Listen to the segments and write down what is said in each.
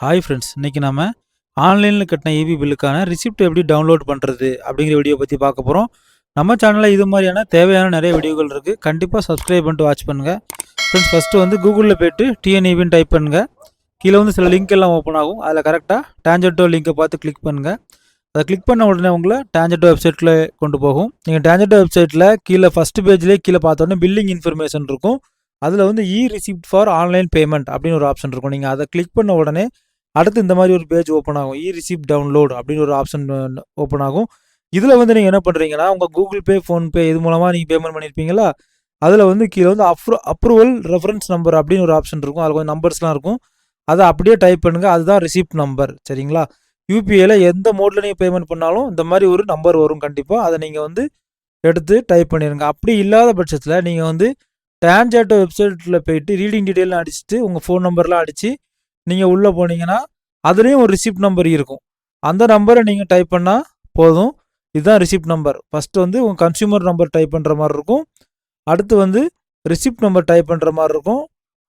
Hi friends, இன்னைக்கு நாம ஆன்லைனில் கட்டின ஈபி பில்லுக்கான ரிசிப்ட் எப்படி டவுன்லோட் பண்ணுறது அப்படிங்கிற வீடியோ பற்றி பார்க்க போகிறோம். நம்ம சேனலில் இது மாதிரியான தேவையான நிறைய வீடியோக்கள் இருக்குது. கண்டிப்பாக சப்ஸ்கிரைப் பண்ணிட்டு வாட்ச் பண்ணுங்கள். ஃப்ரெண்ட்ஸ், ஃபஸ்ட்டு வந்து கூகுளில் போய்ட்டு டிஎன்இபின்னு டைப் பண்ணுங்கள். கீழே வந்து சில லிங்க் எல்லாம் ஓப்பன் ஆகும். அதில் கரெக்டாக டேஞ்சட்டோ லிங்கை பார்த்து கிளிக் பண்ணுங்கள். அதை கிளிக் பண்ண உடனே உங்களை டேஞ்சட்டோ வெப்சைட்டில் கொண்டு போகும். நீங்கள் டேஞ்சட்டோ வெப்சைட்டில் கீழே ஃபஸ்ட்டு பேஜ்லேயே கீழே பார்த்தோன்னே பில்லிங் இன்ஃபர்மேஷன் இருக்கும். அதில் வந்து ரிசிப்ட் ஃபார் ஆன்லைன் பேமெண்ட் அப்படின்னு ஒரு ஆப்ஷன் இருக்கும். நீங்கள் அதை கிளிக் பண்ண உடனே அடுத்து இந்த மாதிரி ஒரு பேஜ் ஓப்பன் ஆகும். ரிசிப்ட் டவுன்லோட் அப்படின்னு ஒரு ஆப்ஷன் ஓப்பன் ஆகும். இதில் வந்து நீங்கள் என்ன பண்ணுறீங்கன்னா, உங்கள் கூகுள் பே, ஃபோன்பே இது மூலமாக நீங்கள் பேமெண்ட் பண்ணியிருப்பீங்களா, அதில் வந்து கீழே வந்து அப்ரூவல் ரெஃபரன்ஸ் நம்பர் அப்படின்னு ஒரு ஆப்ஷன் இருக்கும். அதில் கொஞ்சம் நம்பர்ஸ்லாம் இருக்கும். அதை அப்படியே டைப் பண்ணுங்கள். அதுதான் ரிசிப்ட் நம்பர். சரிங்களா? யூபிஐயில் எந்த மோடில் நீங்கள் பேமெண்ட் பண்ணாலும் இந்த மாதிரி ஒரு நம்பர் வரும் கண்டிப்பாக. அதை நீங்கள் வந்து எடுத்து டைப் பண்ணிடுங்க. அப்படி இல்லாத பட்சத்தில் நீங்கள் வந்து டேஞ்சட்டோ வெப்சைட்டில் போயிட்டு ரீடிங் டீட்டெயிலாம் அடிச்சுட்டு உங்கள் ஃபோன் நம்பர்லாம் அடித்து நீங்கள் உள்ளே போனீங்கன்னா அதுலேயும் ஒரு ரிசிப்ட் நம்பர் இருக்கும். அந்த நம்பரை நீங்கள் டைப் பண்ணால் போதும். இதுதான் ரிசிப்ட் நம்பர். ஃபஸ்ட்டு வந்து உங்கள் கன்சியூமர் நம்பர் டைப் பண்ணுற மாதிரி இருக்கும். அடுத்து வந்து ரிசிப்ட் நம்பர் டைப் பண்ணுற மாதிரி இருக்கும்.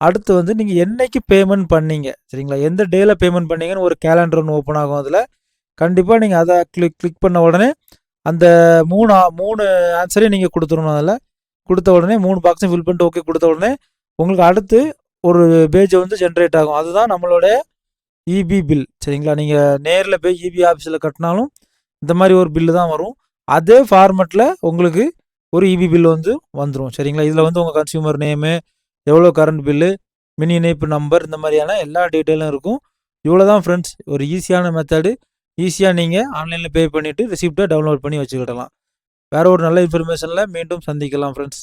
அடுத்து வந்து நீங்கள் என்னைக்கு பேமெண்ட் பண்ணீங்க, சரிங்களா, எந்த டேயில் பேமெண்ட் பண்ணீங்கன்னு ஒரு கேலண்டர் ஒன்று ஓப்பன் ஆகும். அதில் கண்டிப்பாக நீங்கள் அதை கிளிக் பண்ண உடனே அந்த மூணு ஆன்சரையும் நீங்கள் கொடுத்துடணும். அதில் கொடுத்த உடனே 3 பாக்ஸையும் ஃபில் பண்ணிட்டு ஓகே கொடுத்த உடனே உங்களுக்கு அடுத்து ஒரு பேஜ் வந்து ஜென்ரேட் ஆகும். அதுதான் நம்மளோட இபி பில். சரிங்களா? நீங்கள் நேரில் போய் இபி ஆஃபீஸில் கட்டினாலும் இந்த மாதிரி ஒரு பில்லு தான் வரும். அதே ஃபார்மெட்டில் உங்களுக்கு ஒரு இபி பில் வந்து வந்துடும். சரிங்களா? இதில் வந்து உங்கள் கன்சியூமர் நேமு, எவ்வளோ கரண்ட் பில்லு, மினி இணைப்பு நம்பர், இந்த மாதிரியான எல்லா டீட்டெயிலும் இருக்கும். இவ்வளோ தான் ஃப்ரெண்ட்ஸ். ஒரு ஈஸியான மெத்தடு. ஈஸியாக நீங்கள் ஆன்லைனில் பே பண்ணிவிட்டு ரிசிப்டை டவுன்லோட் பண்ணி வச்சுக்கிடலாம். வேறு ஒரு நல்ல இன்ஃபர்மேஷனில் மீண்டும் சந்திக்கலாம் ஃப்ரெண்ட்ஸ்.